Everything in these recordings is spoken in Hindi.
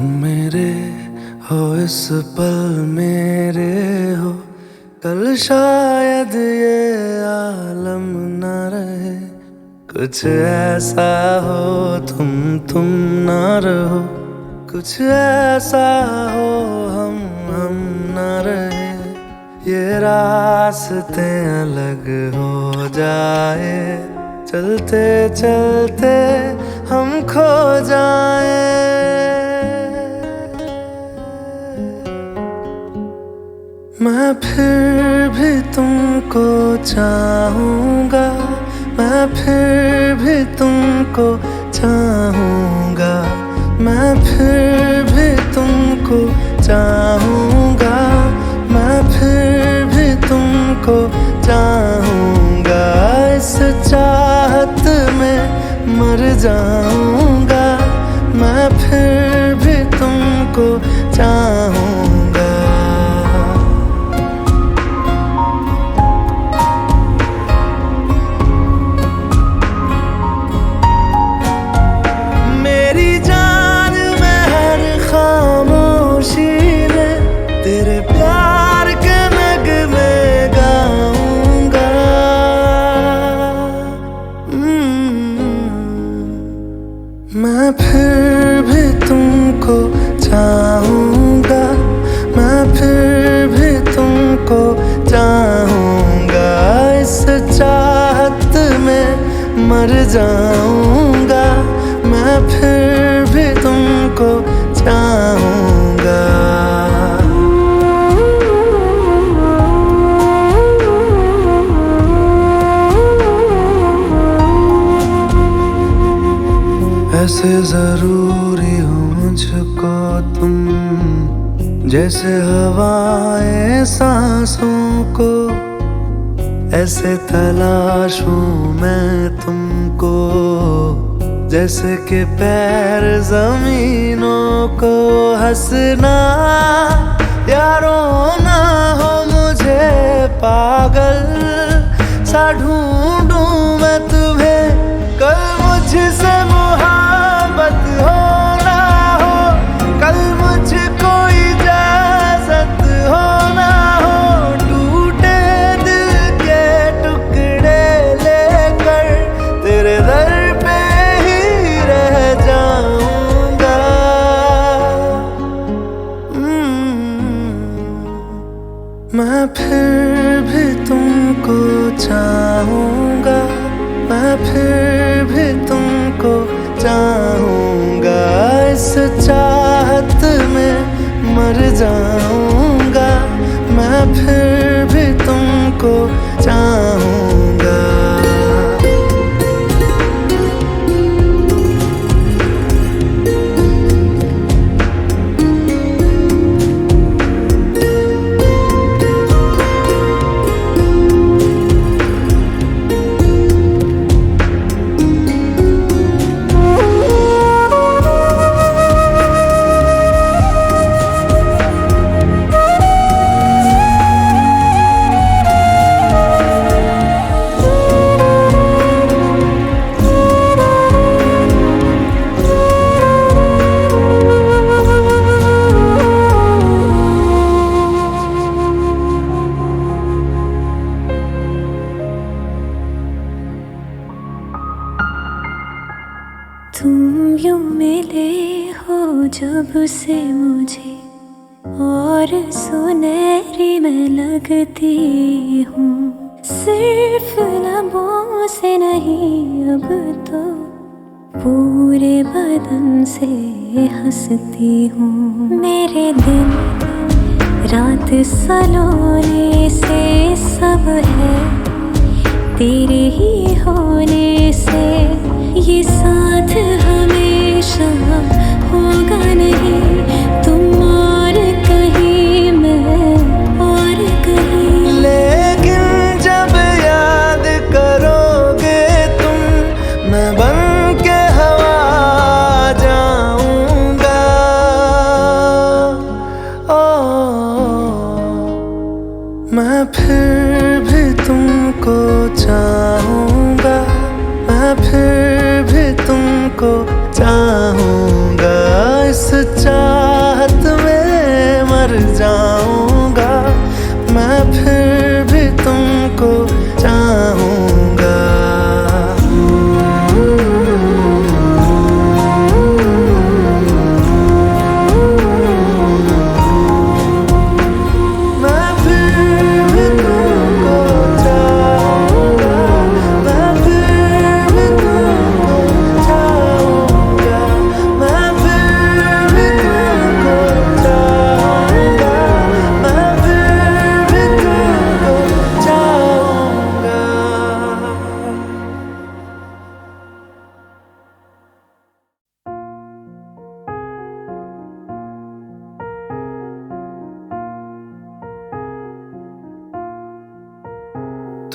तुम मेरे हो इस पल मेरे हो, कल शायद ये आलम न रहे। कुछ ऐसा हो तुम ना रहो, कुछ ऐसा हो हम ना रहे। ये रास्ते अलग हो जाए, चलते चलते हम खो जाए। मैं फिर भी तुमको चाहूँगा, मैं फिर भी तुमको चाहूँगा, मैं फिर भी तुमको चाहूँगा, मैं फिर भी तुमको चाहूँगा। इस चाहत में मर जाऊँगा, मैं फिर भी तुमको चाहूँगा। तेरे प्यार के नगमे गाऊंगा। मैं फिर भी तुमको चाहूँगा, मैं फिर भी तुमको चाहूँगा। इस चाहत में मर जाऊँगा, मैं फिर भी तुमको चाहूँगा। ऐसे जरूरी हो मुझको तुम, जैसे हवाएं सांसों को। ऐसे तलाशूं मैं तुमको, जैसे कि पैर जमीनों को। हंसना या रोना हो मुझे पागल सा ढूंढूं मैं तुम्हें। कल मुझसे मोहब्बत हो ना हो, कल मुझको इजाजत हो ना हो। टूटे दिल के टुकड़े लेकर तेरे दर पे ही रह जाऊंगा। मैं फिर भी तुमको चाहूँगा, मैं फिर भी तुमको चाहूँगा। इस चाहत में मर जाऊँगा, मैं फिर भी तुमको चाहूँगा। तुम यूं मिले हो जब से मुझे, और सुनहरी मैं लगती हूँ। सिर्फ लबों से नहीं अब तो पूरे बदन से हंसती हूँ। मेरे दिन रात सलोने से सब है तेरे ही होने से। ये साथ हमेशा होगा नहीं, तुम और कहीं मैं और कहीं। लेकिन जब याद करोगे तुम, मैं बन के हवा जाऊंगा। ओ मैं फिर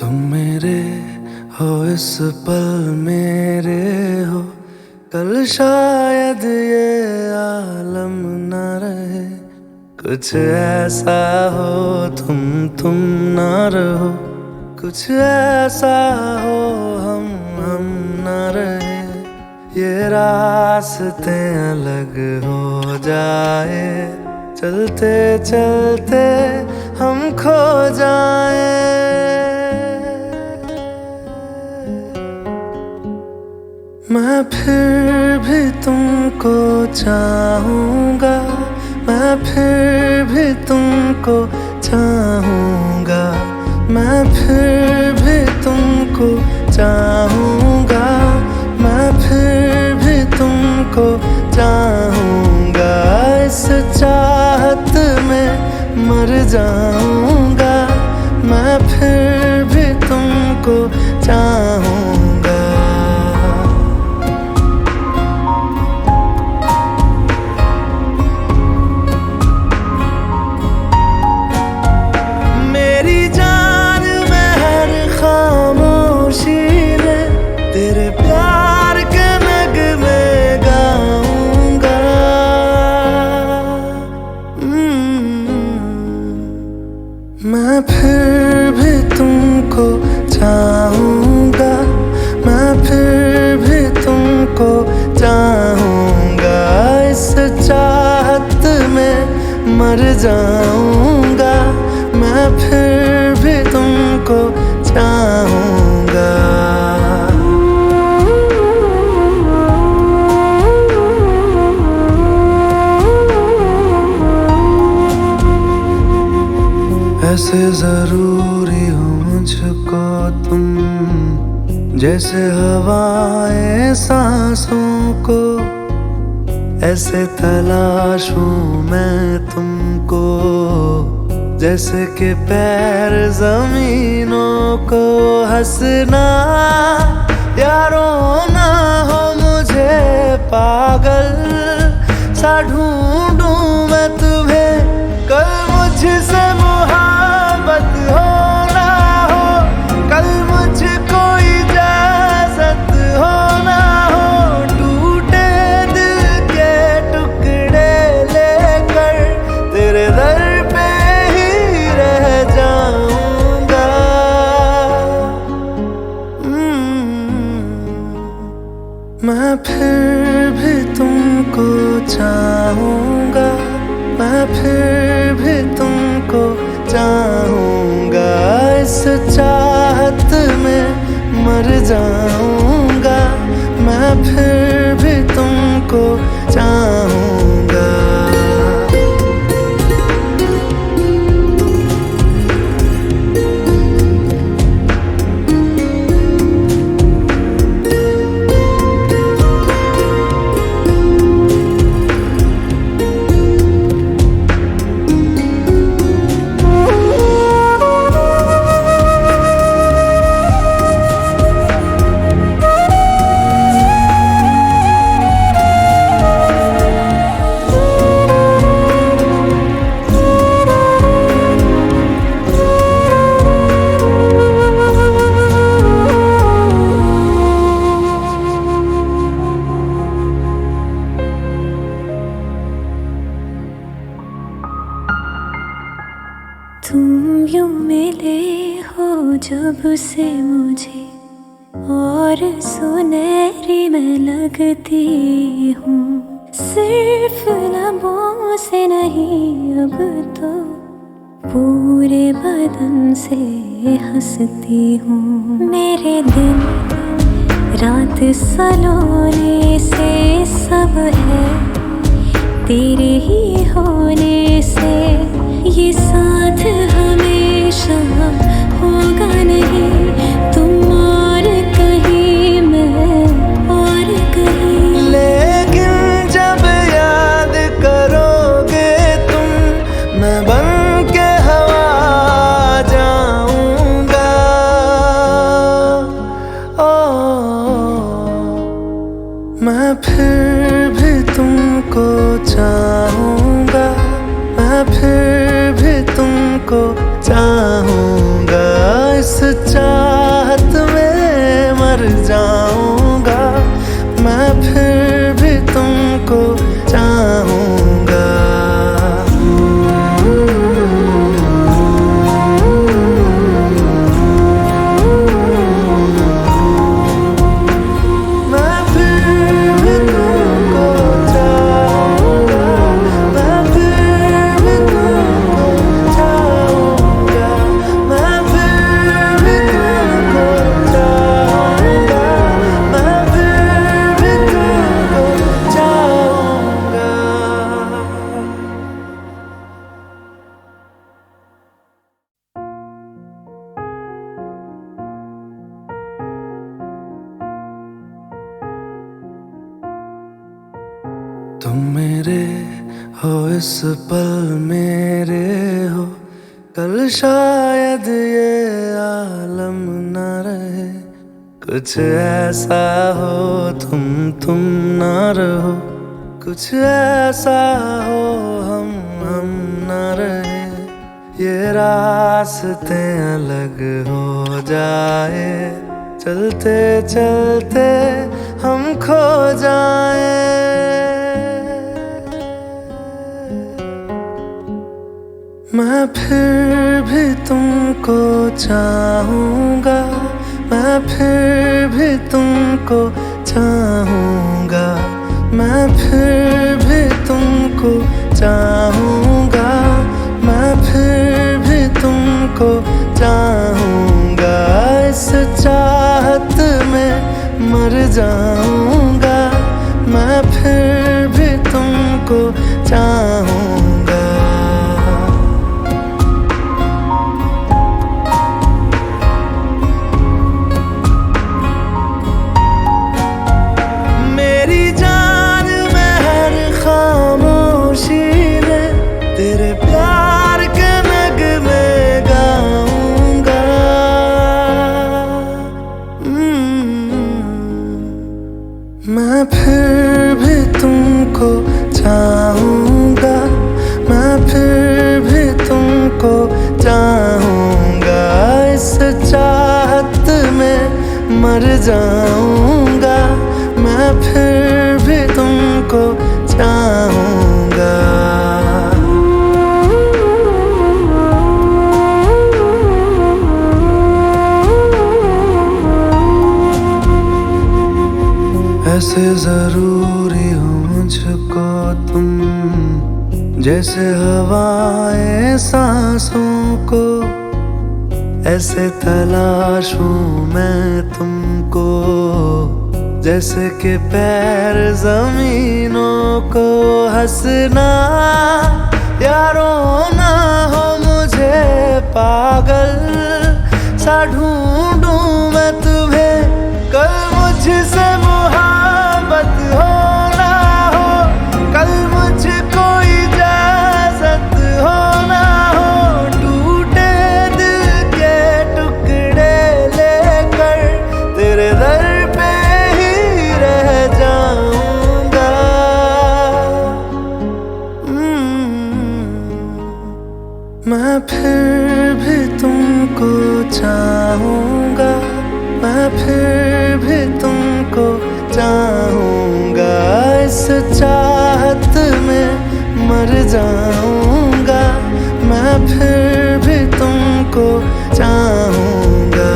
तुम मेरे हो इस पल मेरे हो, कल शायद ये आलम न रहे। कुछ ऐसा हो तुम ना रहो, कुछ ऐसा हो हम ना रहे। ये रास्ते अलग हो जाए, चलते चलते हम खो जाए। मैं फिर भी तुमको चाहूँगा, मैं फिर भी तुमको चाहूँगा, मैं फिर भी तुमको चाहूँगा, मैं फिर भी तुमको चाहूँगा। इस चाहत में मर जाऊँगा, मैं फिर भी तुमको चाहूँगा। मेरी जान में हर खामोशी में तेरे प्यार के नगमे गाऊंगा। मैं फिर भी तुमको चाहूँगा, मैं फिर भी तुमको चाहूँगा। इस चाहत में मर जाऊँगा, मैं फिर भी तुमको चाहूँगा। ऐसे जरूरी हो मुझको तुम, जैसे हवाएं सांसों को। ऐसे तलाशूं मैं तुमको, जैसे कि पैर जमीनों को। हंसना या रोना हो मुझे पागल सा ढूंढूं मैं तुम्हें। कल मुझसे मोहब्बत हो ना हो, कल मुझको इजाजत हो ना हो। टूटे दिल के टुकड़े लेकर तेरे दर पे ही रह जाऊंगा। मैं फिर भी तुमको चाहूँगा, मैं फिर भी तुमको चाहूँगा। इस चाहत में मर जाऊँगा, मैं फिर भी तुमको चाहूँगा। तुम यूं मिले हो जब से मुझे, और सुनहरी मैं लगती हूँ। सिर्फ लबों से नहीं अब तो पूरे बदन से हंसती हूँ। मेरे दिन रात सलोने से सब है तेरे ही होने से। ये साथ हमेशा होगा नहीं, तुम और कहीं मैं और कहीं। लेकिन जब याद करोगे तुम, मैं बन के हवा जाऊंगा। मैं फिर भी तुमको चाहूँगा, मैं फिर भी तुमको चाहूँगा। तुम मेरे हो इस पल मेरे हो, कल शायद ये आलम न रहे। कुछ ऐसा हो तुम ना रहो, कुछ ऐसा हो हम ना रहे। ये रास्ते अलग हो जाए, चलते चलते हम खो जाए। मैं फिर भी तुमको चाहूँगा, मैं फिर भी तुमको चाहूँगा, मैं फिर भी तुमको चाहूँगा, मैं फिर भी तुमको चाहूँगा। इस चाहत में मर जाऊँगा, मैं फिर भी तुमको चाहूँगा। मेरी जान में हर खामोशी में तेरे प्यार के नगमे गाऊंगा। मैं फिर भी तुमको चाहूँगा, मैं फिर भी तुमको चाहूँगा। इस चाहत में मर जाऊँगा, मैं फिर भी तुमको चाहूँगा। ऐसे जरूरी हो मुझको तुम, जैसे हवाएं सांसों को। ऐसे तलाशूं मैं तुमको, जैसे कि पैर जमीनों को। हंसना या रोना हो मुझे पागल सा ढूंढूं मैं तुम्हें। कल मुझसे मोहब्बत हो ना हो, कल मुझको इजाजत हो ना हो। टूटे दिल के टुकड़े लेकर तेरे दर पे ही रह जाऊंगा। मैं फिर भी तुमको चाहूँगा, मैं फिर भी तुमको चाहूँगा। इस चाहत में मर जाऊँगा, मैं फिर भी तुमको चाहूँगा।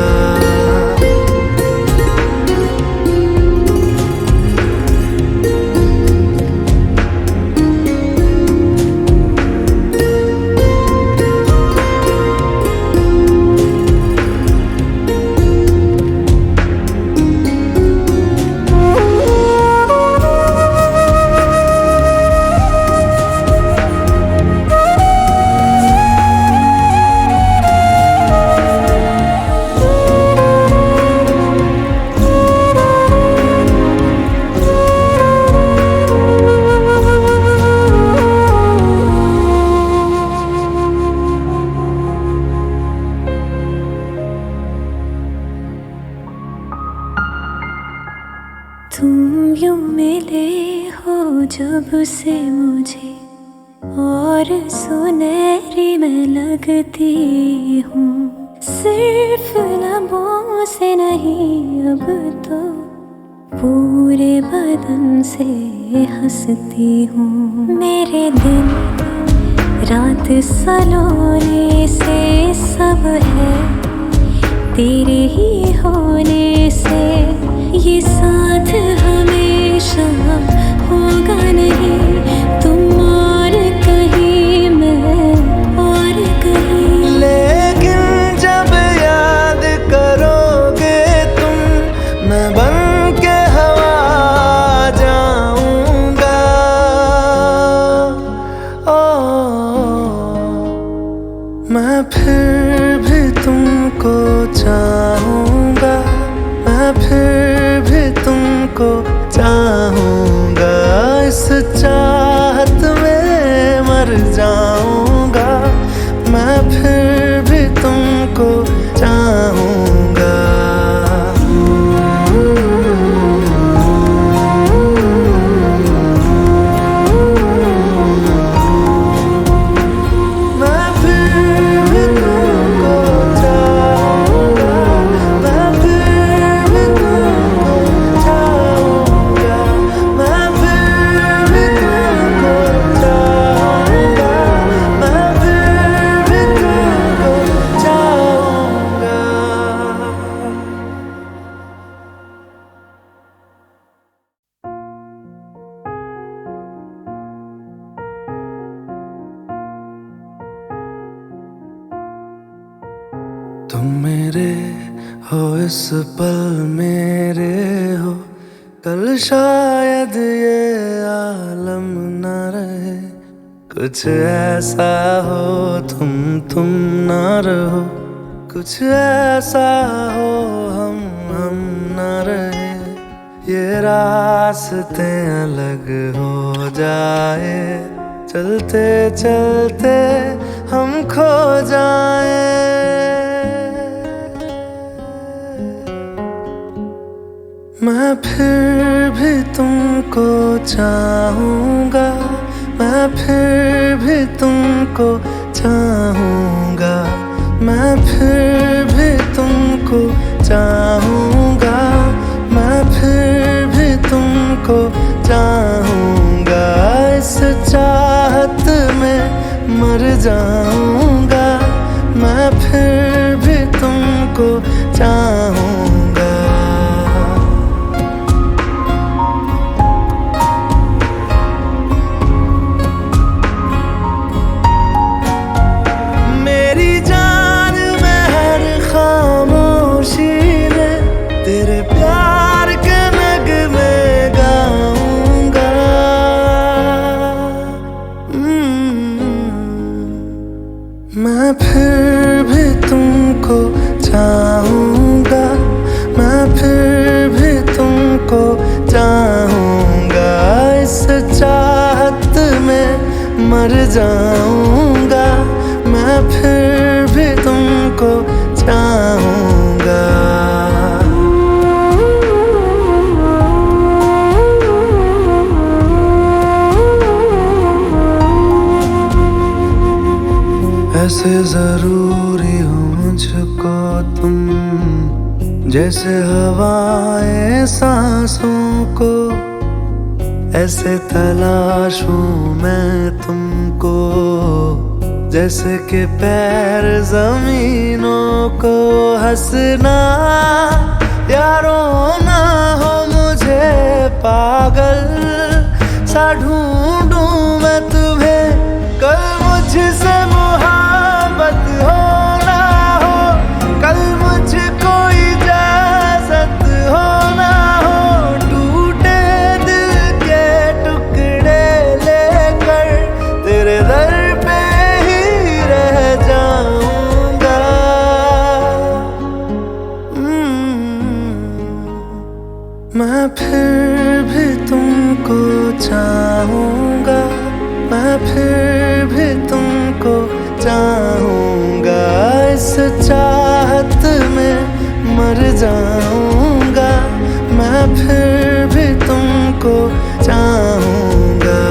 तुम यूं मिले हो जब से मुझे, और सुनहरी मैं लगती हूँ। सिर्फ लबों से नहीं अब तो पूरे बदन से हंसती हूँ। मेरे दिन रात सलोने से सब है तेरे ही होने से। ये साथ हमेशा होगा नहीं, तुम और कहीं मैं और कहीं। लेकिन जब याद करोगे तुम, मैं बन के हवा जाऊंगा। मैं फिर भी तुमको चाहूँगा, मैं फिर भी तुमको चाहूँगा। इस मेरे हो इस पल मेरे हो, कल शायद ये आलम न रहे। कुछ ऐसा हो तुम ना रहो, कुछ ऐसा हो हम ना रहे। ये रास्ते अलग हो जाए, चलते चलते हम खो जाए। मैं फिर भी तुमको चाहूँगा, मैं फिर भी तुमको चाहूँगा, मैं फिर भी तुमको चाहूँगा, मैं फिर भी तुमको चाहूँगा। इस चाहत में मर जाऊँगा, मैं फिर भी तुमको चाहूँगा। मेरी जान में हर खामोशी में तेरे प्यार के नगमे गाऊंगा। मैं फिर भी तुमको चाहूँगा, मैं फिर भी तुमको चाहूँगा। इस चाहत में मर जाऊँगा, मैं फिर भी तुमको चाहूँगा। ऐसे जरूरी हो मुझको तुम, जैसे हवाएं सांसों को। ऐसे तलाशूं मैं तुमको, जैसे कि पैर जमीनों को। हंसना या रोना हो मुझे पागल सा ढूंढूं मैं तुम्हें। कल मुझसे मोहब्बत हो ना हो, कल मुझको इजाजत हो ना हो। टूटे दिल के टुकड़े लेकर तेरे दर पे ही रह जाऊंगा। मैं फिर भी तुमको चाहूँगा, मैं फिर भी तुमको चाहूँगा। इस चाहत में मर जाऊँगा, मैं फिर भी तुमको चाहूँगा।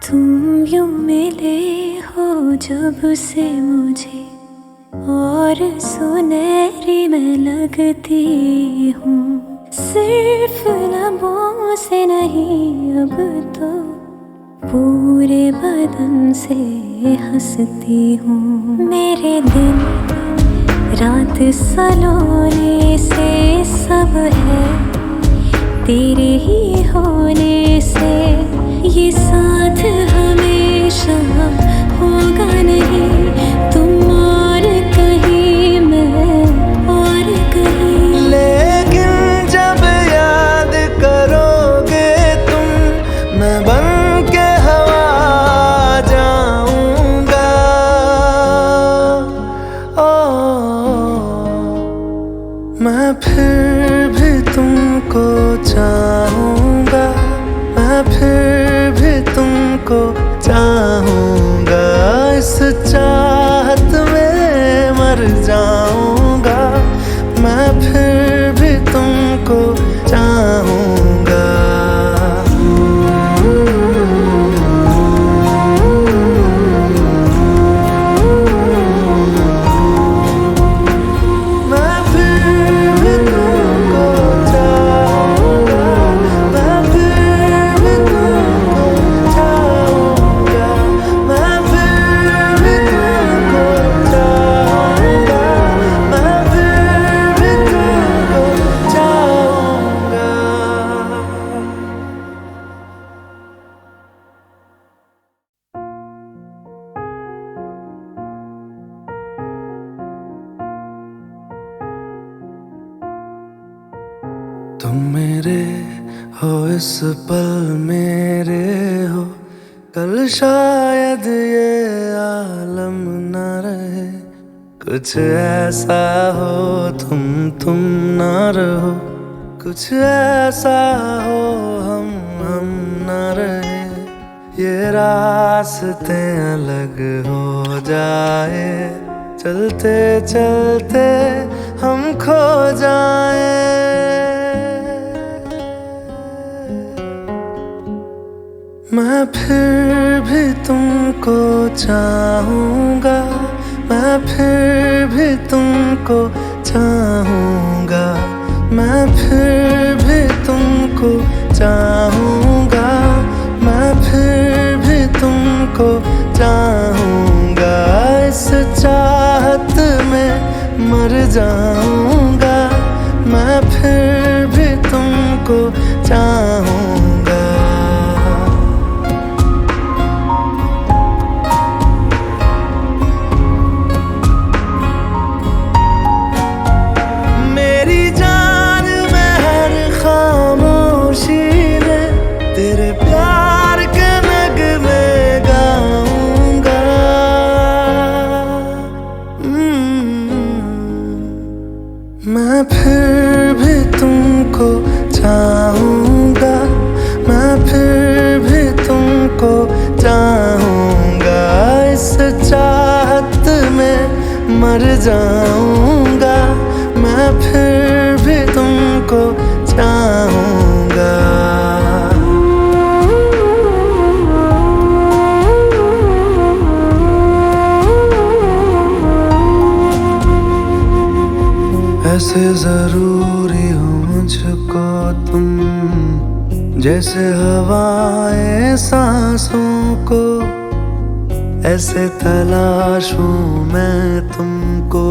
तुम यूं मिले हो जब से मुझे, और सुनहरी मैं लगती हूँ। सिर्फ लबों से नहीं अब तो पूरे बदन से हंसती हूँ। मेरे दिन रात सलोने से सब है तेरे ही होने से। ये साथ हमेशा होगा नहीं, तुम और कहीं मैं और कहीं। लेकिन जब याद करोगे तुम, मैं बन के हवा जाऊंगा। मैं फिर भी तुमको चाहूँगा, मैं फिर भी तुमको चाहूँगा। इस तुम मेरे हो इस पल मेरे हो, कल शायद ये आलम न रहे। कुछ ऐसा हो तुम ना रहो, कुछ ऐसा हो हम ना रहे। ये रास्ते अलग हो जाए, चलते चलते हम खो जाए। मैं फिर भी तुमको चाहूँगा, मैं फिर भी तुमको चाहूँगा, मैं फिर भी तुमको चाहूँगा, मैं फिर भी तुमको चाहूँगा। इस चाहत में मर जाऊँगा, मैं फिर भी तुमको चाहूँगा। मेरी जान में हर खामोशी में तेरे प्यार के नगमे गाऊंगा। मैं फिर भी तुमको चाहूँगा, मैं फिर भी तुमको चाहूँगा। इस चाहत में मर जाऊँगा, मैं फिर भी तुमको चाहूँगा। ऐसे जरूरी हो मुझको तुम, जैसे हवाएं सांसों को। ऐसे तलाशूं मैं तुमको,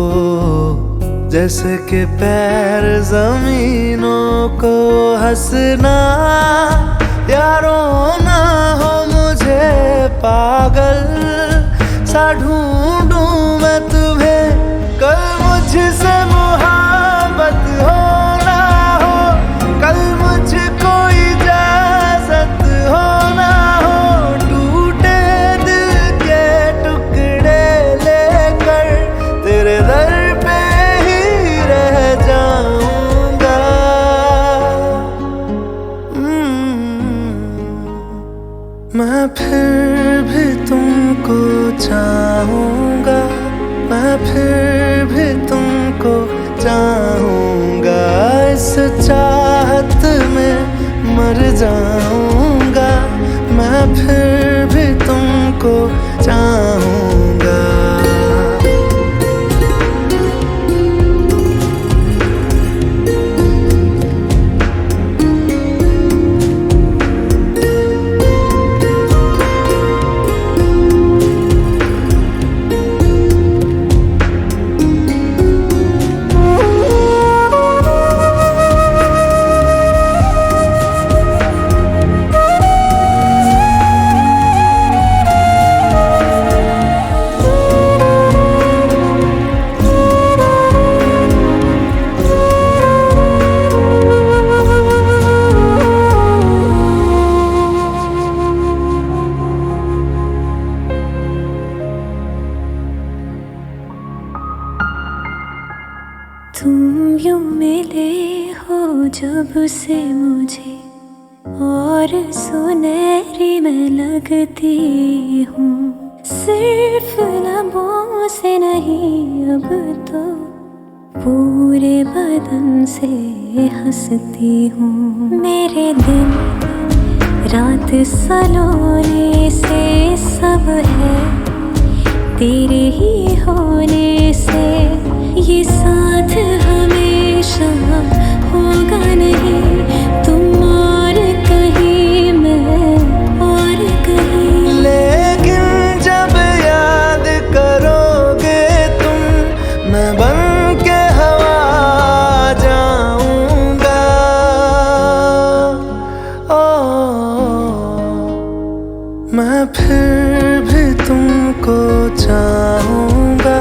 जैसे कि पैर जमीनों को। हंसना या रोना हो मुझे पागल सा ढूंढूं मैं तुम्हें। कल मुझसे मोहब्बत हो ना हो, कल मुझको इजाजत हो ना हो। टूटे दिल के टुकड़े लेकर तेरे दर पे ही रह जाऊंगा। मैं फिर भी तुमको चाहूँगा, मैं फिर भी तुमको चाहूँगा। इस चाहत में मर जाऊँगा, मैं फिर भी तुमको चाहूँगा। तुम यूं मिले हो जब से मुझे, और सुनहरी मैं लगती हूँ। सिर्फ लबों से नहीं अब तो पूरे बदन से हंसती हूँ। मेरे दिन रात सलोने से सब है तेरे ही होने से। ये साथ हमेशा होगा नहीं, तुम और कहीं मैं और कहीं। लेकिन जब याद करोगे तुम, मैं बन के हवा जाऊंगा। मैं फिर भी तुमको चाहूँगा,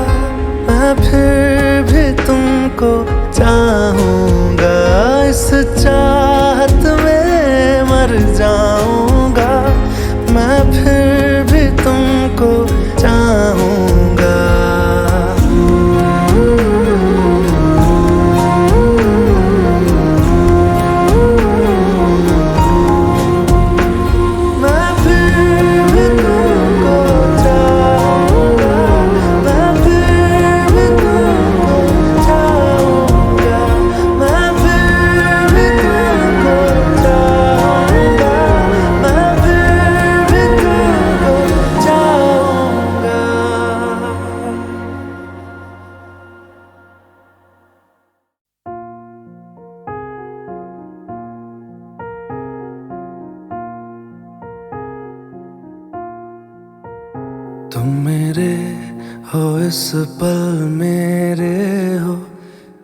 इस पल मेरे हो,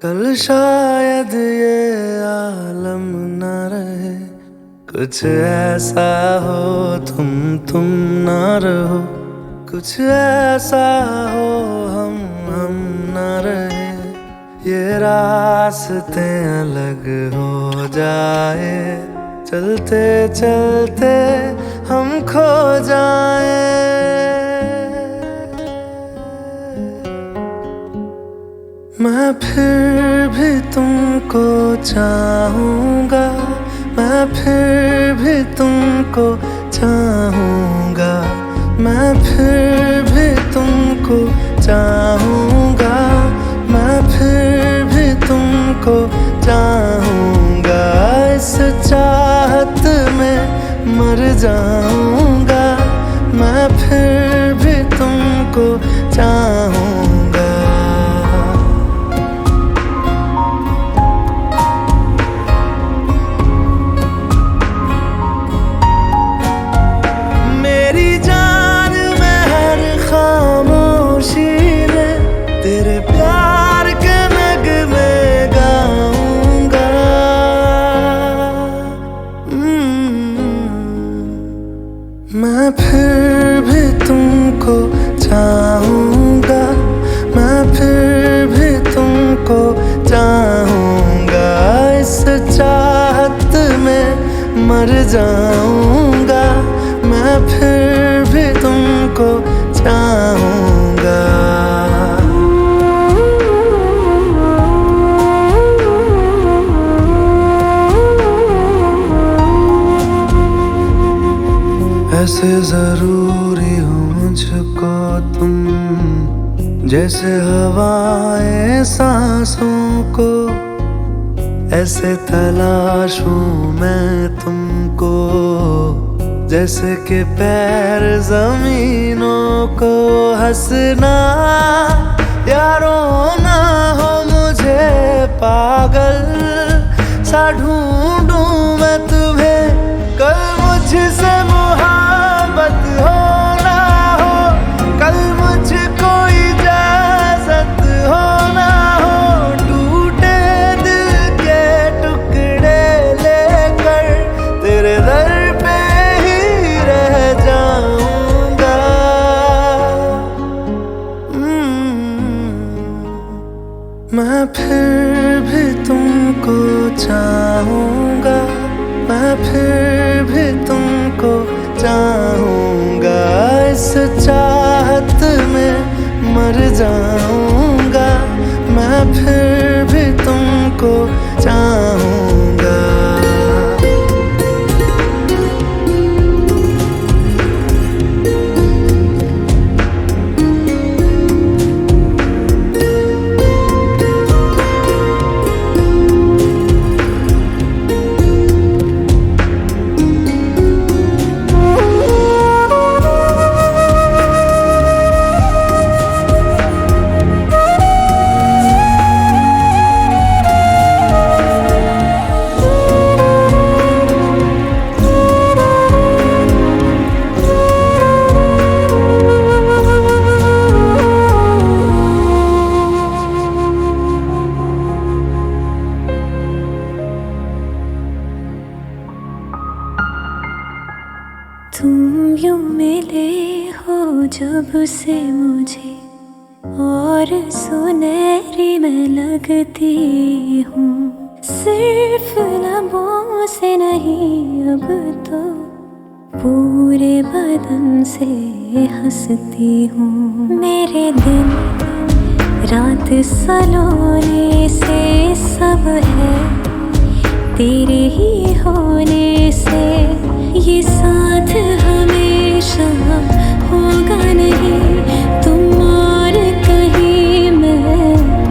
कल शायद ये आलम न रहे। कुछ ऐसा हो तुम ना रहो, कुछ ऐसा हो हम ना रहे। ये रास्ते अलग हो जाए, चलते चलते हम खो जाए। मैं फिर भी तुमको चाहूँगा, मैं फिर भी तुमको चाहूँगा, मैं फिर भी तुमको चाहूँगा, मैं फिर भी तुमको चाहूँगा। इस चाहत में मर जाऊँगा, मैं फिर भी तुमको चाहूँगा। मेरी जान में हर खामोशी में तेरे प्यार के नगमे गाऊंगा। मैं फिर भी तुमको चाहूँगा, मैं फिर भी तुमको चाहूँगा। इस चाहत में मर जाऊँगा, मैं फिर भी तुमको चाहूँगा। ऐसे जरूरी हो मुझको तुम, जैसे हवाएं सांसों को। ऐसे तलाशूं मैं तुमको, जैसे कि पैर जमीनों को। हंसना या रोना हो मुझे पागल सा ढूंढूं मैं तुम्हें। कल मुझसे मोहब्बत हो ना हो, कल मुझको इजाजत हो ना हो। टूटे दिल के टुकड़े लेकर तेरे दर पे ही रह जाऊंगा। मैं फिर भी तुमको चाहूँगा, मैं फिर भी तुमको चाहूँगा। इस चाहत में मर जाऊँगा, मैं फिर भी तुमको चाहूँगा। तुम यूं मिले हो जब से मुझे, और सुनहरी मैं लगती हूँ। सिर्फ लबों से नहीं अब तो पूरे बदन से हंसती हूँ। मेरे दिन रात सलोने से सब है तेरे ही होने से। ये साथ हमेशा होगा नहीं, तुम और कहीं मैं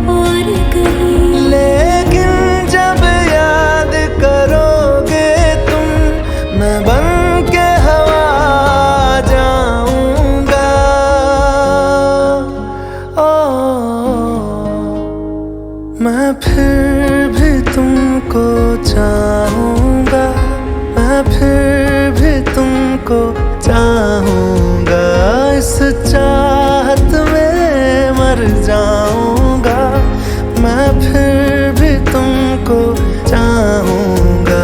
और कहीं। लेकिन जब याद करोगे तुम, मैं बन के हवा जाऊंगा। मैं फिर भी तुमको चाहूँगा, मैं फिर भी तुमको चाहूँगा। इस चाहत में जाऊंगा, मैं फिर भी तुमको चाहूंगा।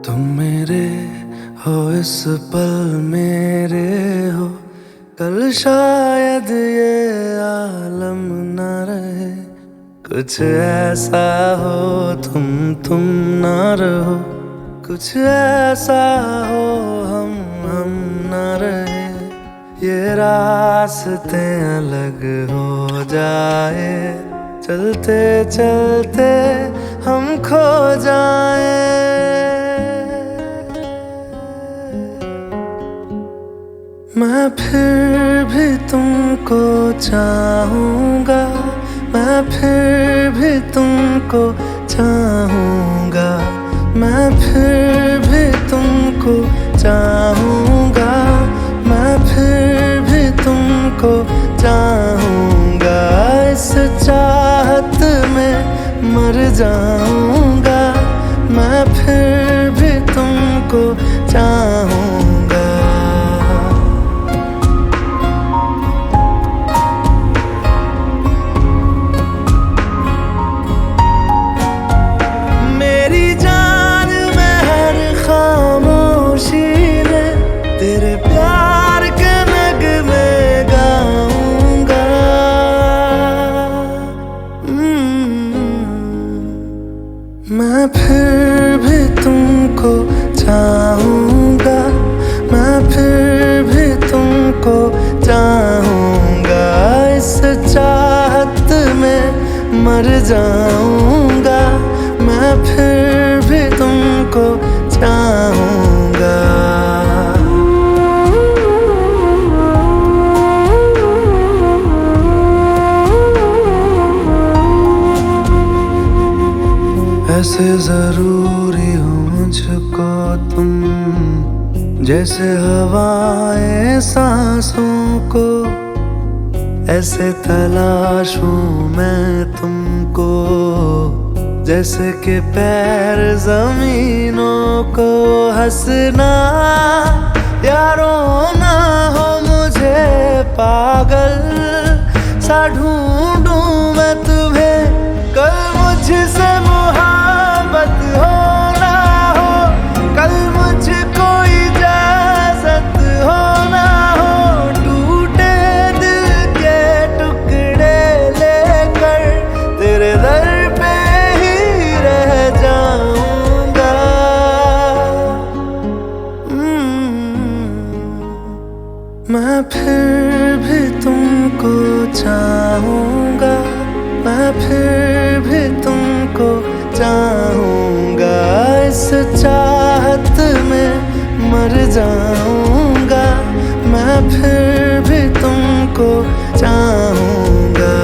तुम मेरे हो इस पल मेरे हो, कल शायद ये आलम न रहे। कुछ ऐसा हो तुम न रहो, कुछ ऐसा हो हम न रहे। ये रास्ते अलग हो जाए, चलते चलते हम खो जाए। मैं फिर भी तुमको चाहूंगा, मैं फिर भी तुमको चाहूंगा, मैं फिर भी तुमको चाहूंगा, मैं फिर भी तुमको चाहूंगा। इस चाहत में मर जाऊंगा, मैं फिर भी तुमको चाहूंगा। तेरे प्यार के नगमे गाऊंगा। मैं फिर भी तुमको चाहूंगा, मैं फिर भी तुमको चाहूंगा। इस चाहत में मर जाऊंगा, मैं फिर भी तुमको चाहूंगा। ऐसे जरूरी हो मुझको तुम, जैसे हवाएं सांसों को। ऐसे तलाशूं मैं तुमको, जैसे कि पैर जमीनों को। हंसना या रोना हो मुझे पागल सा ढूंढूं मैं तुम्हें। कल मुझसे मोहब्बत हो ना हो, कल मुझको इजाजत हो ना हो। टूटे दिल के टुकड़े लेकर तेरे दर पे ही रह जाऊंगा। मैं फिर भी तुमको चाहूंगा, मैं फिर भी तुमको चाहूंगा। इस चाहत में मर जाऊंगा, मैं फिर भी तुमको चाहूंगा।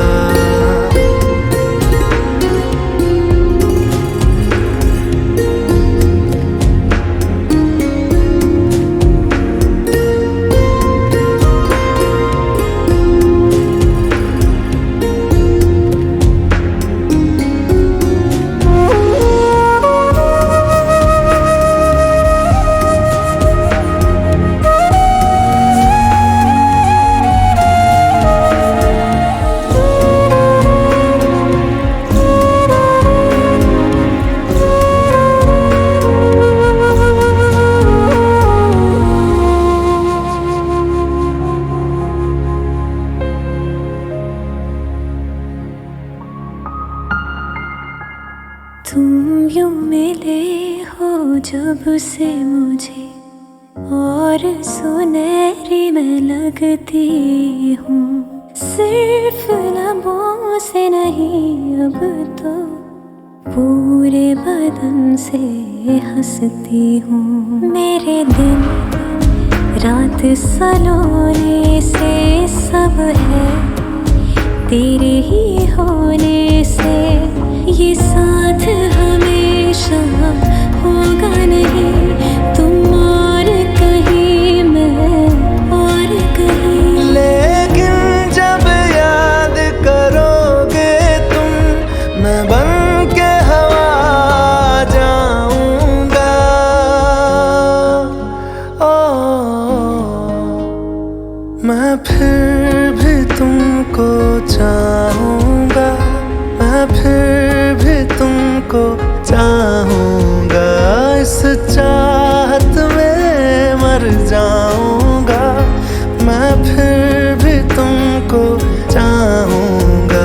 तुम यूं मिले हो जब से मुझे, और सुनहरी मैं लगती हूँ। सिर्फ लबों से नहीं अब तो पूरे बदन से हंसती हूँ। मेरे दिन रात सलोने से सब है तेरे ही होने से। ये साथ हमेशा होगा नहीं, तुम और कहीं मैं और कहीं। लेकिन जब याद करोगे तुम, मैं बन के हवा जाऊंगा। मैं फिर भी तुमको चाहूंगा, मैं फिर भी तुमको चाहूंगा। इस चाहत में मर जाऊंगा, मैं फिर भी तुमको चाहूंगा।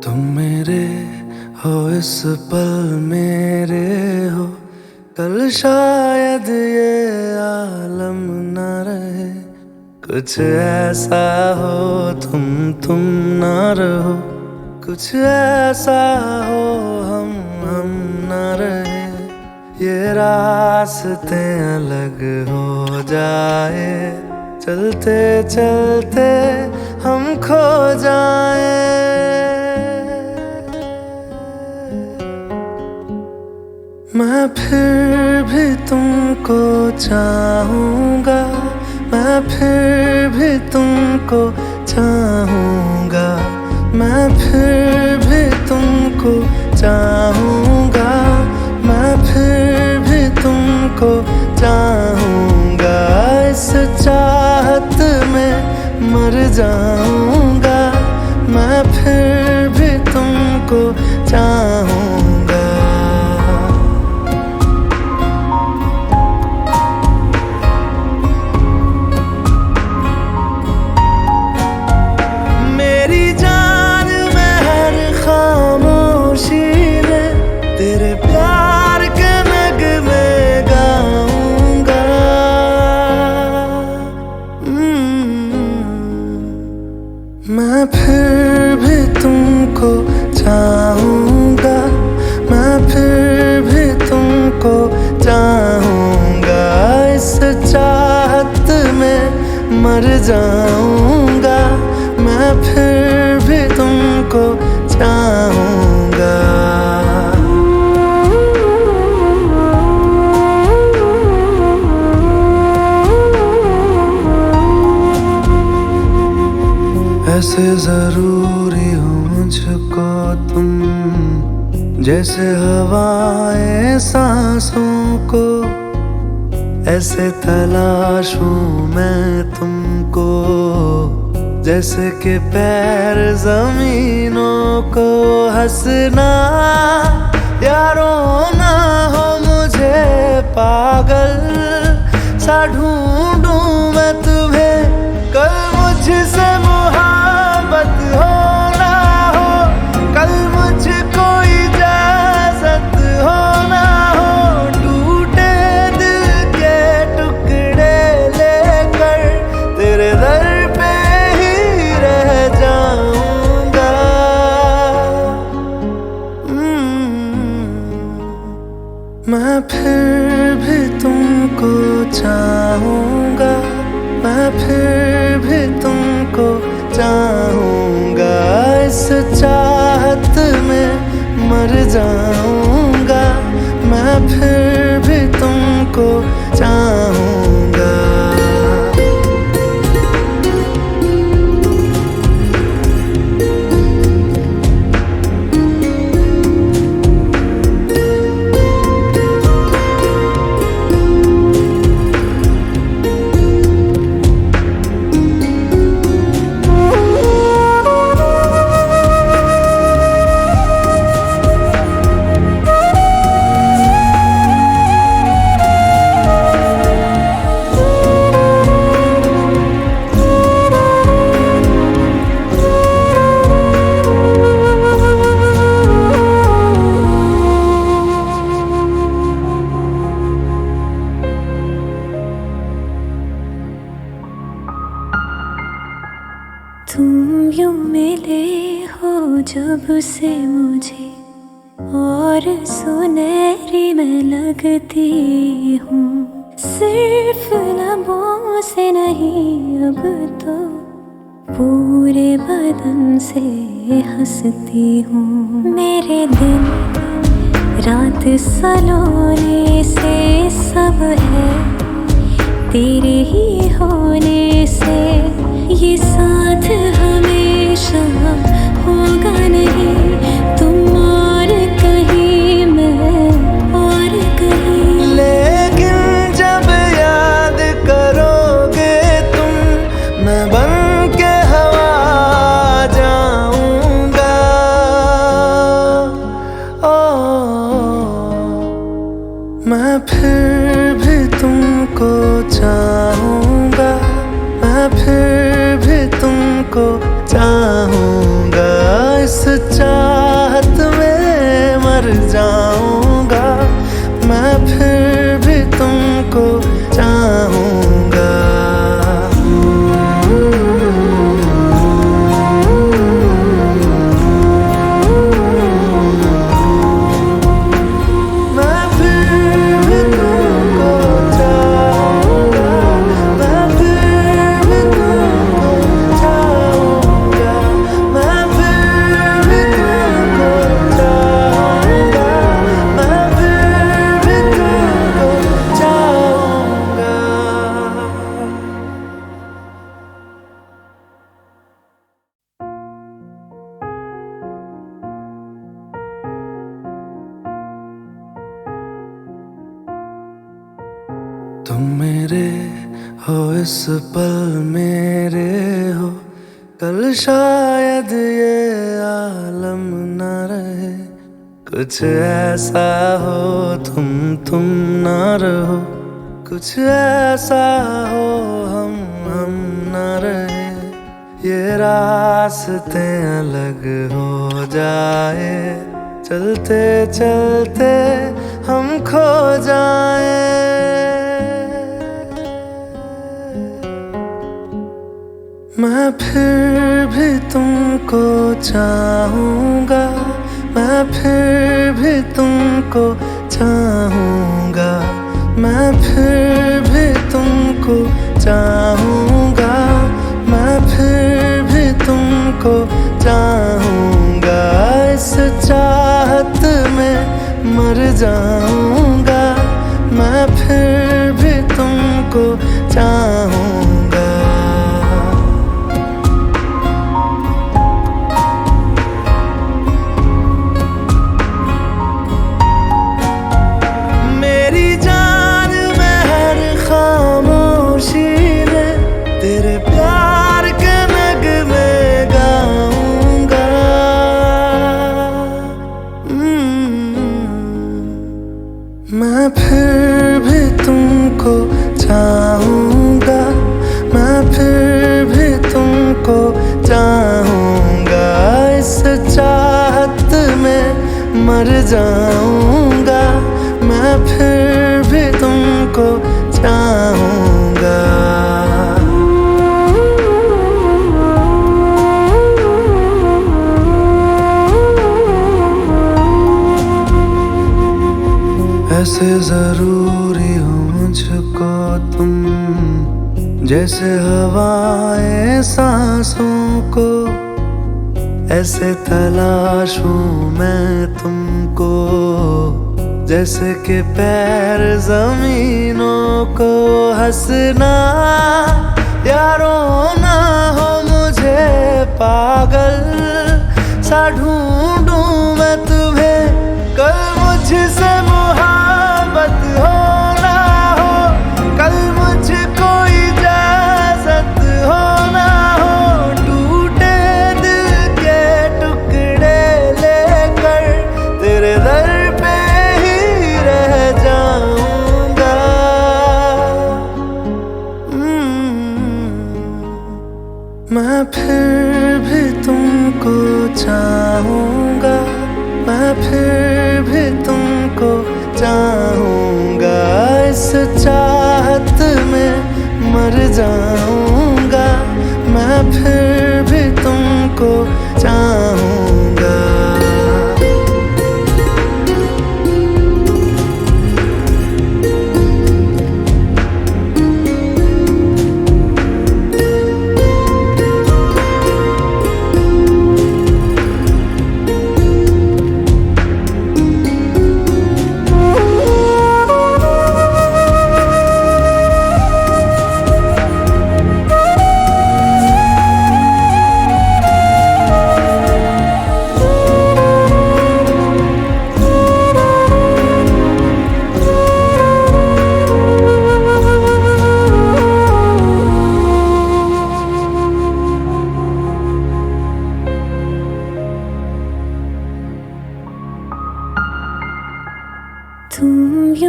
तुम मेरे हो इस पल मेरे हो, कल शायद ये आलम न रहे। कुछ ऐसा हो तुम ना रहो, कुछ ऐसा हो हम न रहे। ये रास्ते अलग हो जाए, चलते चलते हम खो जाए। मैं फिर भी तुमको चाहूंगा, मैं फिर भी तुमको चाहूंगा। मैं फिर भी तुमको चाहूंगा, मैं फिर भी तुमको चाहूंगा। इस चाहत में मर जाऊंगा, मैं फिर भी तुमको चाहूंगा। तेरे प्यार के नगमे गाऊंगा। मैं फिर भी तुमको चाहूंगा, मैं फिर भी तुमको चाहूंगा। इस चाहत में मर जाऊंगा, मैं फिर भी तुमको चाहूंगा। ऐसे जरूरी हो मुझको तुम, जैसे हवाएं सांसों को। ऐसे तलाशूं मैं तुमको, जैसे कि पैर जमीनों को। हंसना या रोना हो मुझे पागल सा ढूंढूं मैं तुम्हें। कल मुझसे मोहब्बत हो ना हो, कल मुझको इजाजत हो ना हो। टूटे दिल के टुकड़े लेकर तेरे दर पे ही रह जाऊंगा। मैं फिर भी तुमको चाहूंगा, मैं फिर भी तुमको चाहूंगा। इस चाहत में मर जाऊंगा, मैं फिर भी तुमको चाहूंगा। जब से मुझे और सुनहरी मैं लगती हूँ। सिर्फ लबों से नहीं अब तो पूरे बदन से हंसती हूँ। मेरे दिन रात सलोने से सब है तेरे ही होने से। ये साथ हमेशा होगा नहीं, तुम और कहीं मैं और कहीं। लेकिन जब याद करोगे तुम, मैं बन के हवा जाऊंगा। मैं फिर भी तुमको चाहूंगा, मैं फिर भी तुमको चाहूंगा। इस चाहत में मर जाऊंगा, मैं फिर भी तुमको चाहूंगा। तुम मेरे हो इस पल मेरे हो, कल शायद ये आलम न रहे। कुछ ऐसा हो तुम न रहो, कुछ ऐसा हो हम न रहे। ये रास्ते अलग हो जाए, चलते चलते हम खो जाए। मैं फिर भी तुमको चाहूंगा, मैं फिर भी तुमको चाहूंगा। मैं फिर भी तुमको चाहूंगा, मैं फिर भी तुमको चाहूंगा। इस चाहत में मर जाऊंगा, मैं फिर भी तुमको चाहूंगा। मैं फिर भी तुमको चाहूंगा, मैं फिर भी तुमको चाहूंगा। इस चाहत में मर जाऊंगा, मैं फिर भी तुमको चाहूंगा। ऐसे जरूरी हो मुझको तुम, जैसे हवाएं सांसों को। ऐसे तलाशूं मैं तुमको, जैसे कि पैर जमीनों को। हंसना या रोना हो मुझे पागल सा ढूंढूं मैं तुम्हें। कल मुझसे मोहब्बत हो ना हो, कल मुझको इजाजत हो ना हो। टूटे दिल के टुकड़े लेकर तेरे दर पे ही रह जाऊंगा। मैं फिर भी तुमको चाहूंगा, मैं फिर भी तुमको चाहूंगा। इस चाहत में मर जाऊंगा, मैं फिर भी तुमको चाहूंगा।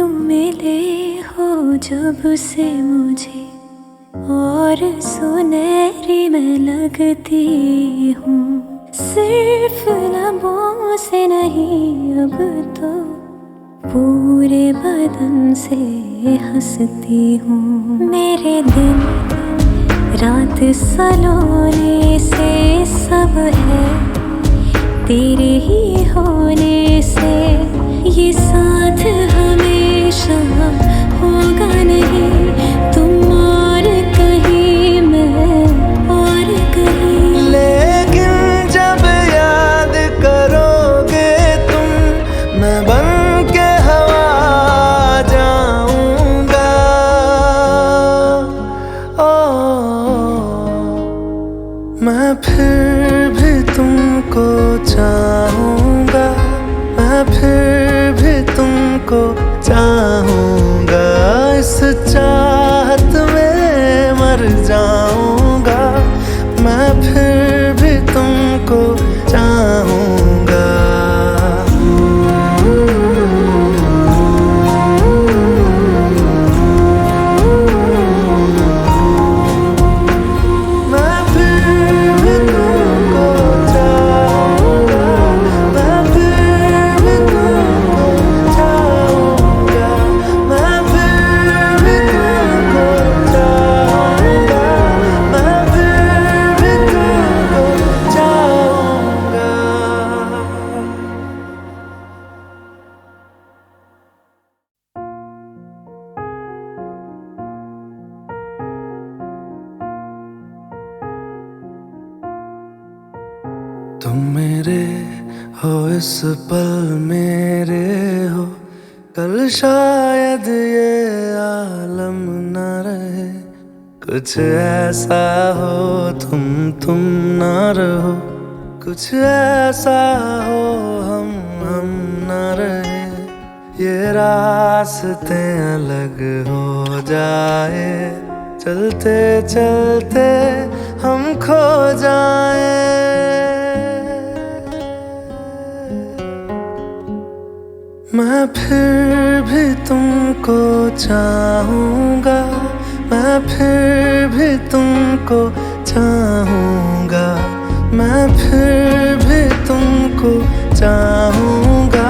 तुम मिले हो जब से मुझे और सुनहरी मैं लगती हूँ। सिर्फ लबों से नहीं अब तो पूरे बदन से हंसती हूँ। मेरे दिन रात सलोने से सब है तेरे ही होने से। ये साथ हमेशा होगा नहीं, तुम और कहीं मैं और कहीं। लेकिन जब याद करोगे तुम, मैं बन के हवा जाऊंगा। मैं फिर भी तुमको चाहूंगा, मैं फिर भी तुमको चाहूंगा। इस चाहत में मर जाऊंगा, मैं फिर भी तुमको चाहूंगा। तुम मेरे हो इस पल मेरे हो, कल शायद ये आलम न रहे। कुछ ऐसा हो तुम न रहो, कुछ ऐसा हो हम न रहे। ये रास्ते अलग हो जाए, चलते चलते हम खो जाए। मैं फिर भी तुमको चाहूंगा, मैं फिर भी तुमको चाहूंगा। मैं फिर भी तुमको चाहूंगा,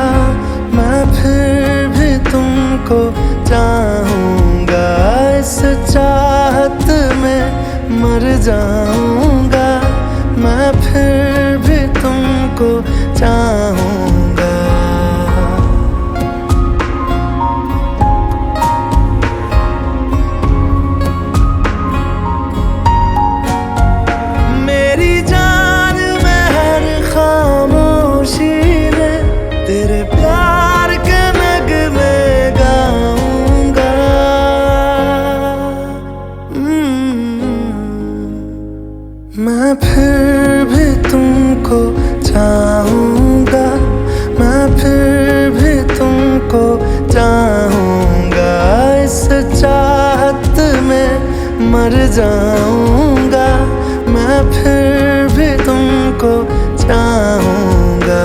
मैं फिर भी तुमको चाहूंगा। इस चाहत में मर जाऊंगा, मैं फिर भी तुमको चाहूंगा। तेरे प्यार के नगमे गाऊंगा। मैं फिर भी तुमको चाहूंगा, मैं फिर भी तुमको चाहूंगा। इस चाहत में मर जाऊंगा, मैं फिर भी तुमको चाहूंगा।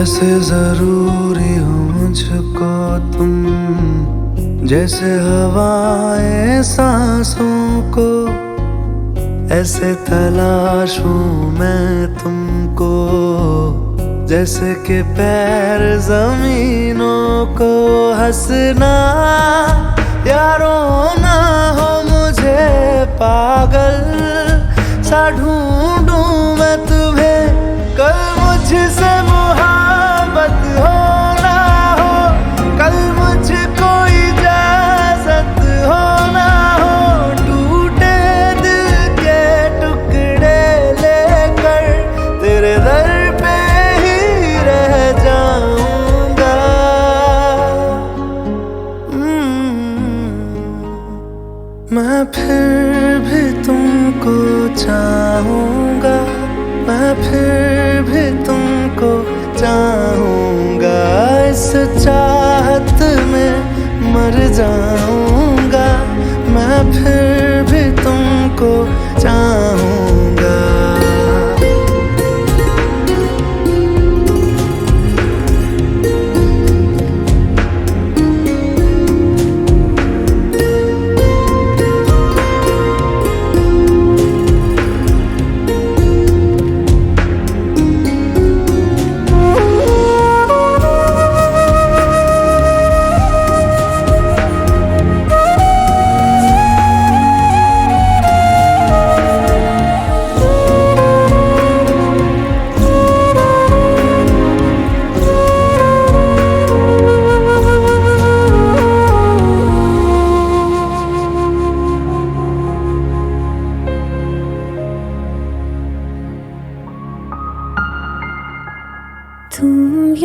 ऐसे जरूरी हो मुझको तुम, जैसे हवाएं सांसों को। ऐसे तलाशूं मैं तुमको, जैसे कि पैर जमीनों को। हंसना या रोना हो मुझे पागल सा ढूंढूं मैं तुम्हें। कल मुझसे मोहब्बत हो ना हो, कल मुझको इजाजत हो ना हो। टूटे दिल के टुकड़े लेकर तेरे दर पे ही रह जाऊंगा। मैं फिर भी तुम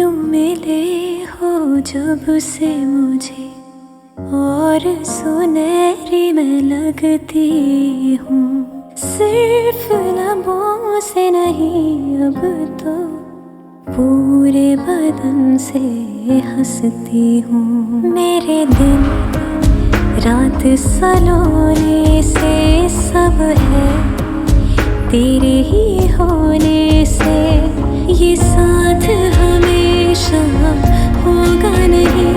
यूं मिले हो जब से मुझे और सुनहरी मैं लगती हूँ। सिर्फ लबों से नहीं अब तो पूरे बदन से हंसती हूँ। मेरे दिन रात सलोने से सब है तेरे ही होने से। ये साथ हमेशा होगा नहीं,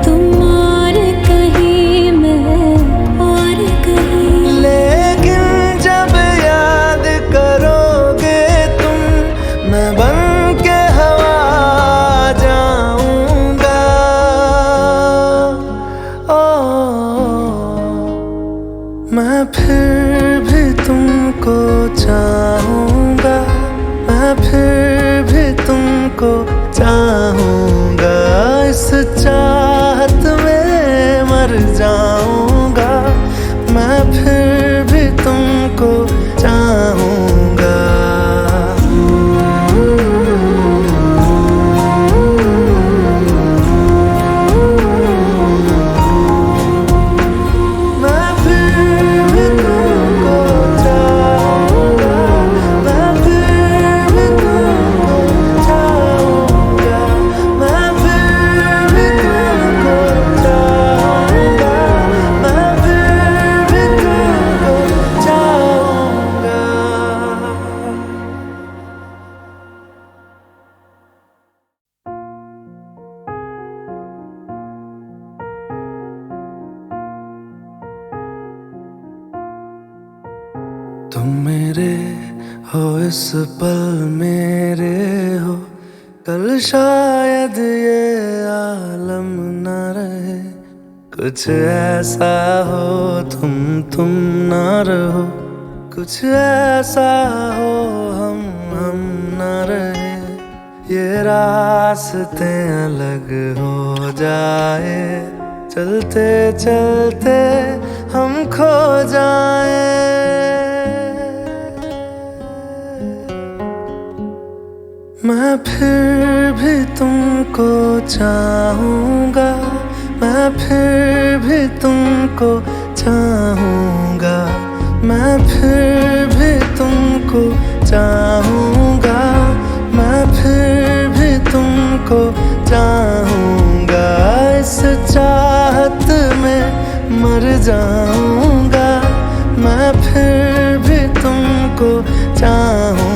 तुम और कहीं मैं और कहीं। लेकिन जब याद करोगे तुम, मैं बन के हवा जाऊंगा। मैं फिर भी तुमको चाहूंगा, मैं फिर भी तुमको चाहूंगा। इस चाहत में मर जाऊंगा, मैं फिर भी तुमको चाहूंगा। तुम मेरे हो इस पल मेरे हो, कल शायद ये आलम न रहे। कुछ ऐसा हो तुम ना रहो, कुछ ऐसा हो हम न रहे। ये रास्ते अलग हो जाए, चलते चलते हम खो जाए। मैं फिर भी तुमको चाहूंगा, मैं फिर भी तुमको चाहूंगा। मैं फिर भी तुमको चाहूंगा, मैं फिर भी तुमको चाहूंगा। इस चाहत में मर जाऊंगा, मैं फिर भी तुमको चाहूंगा।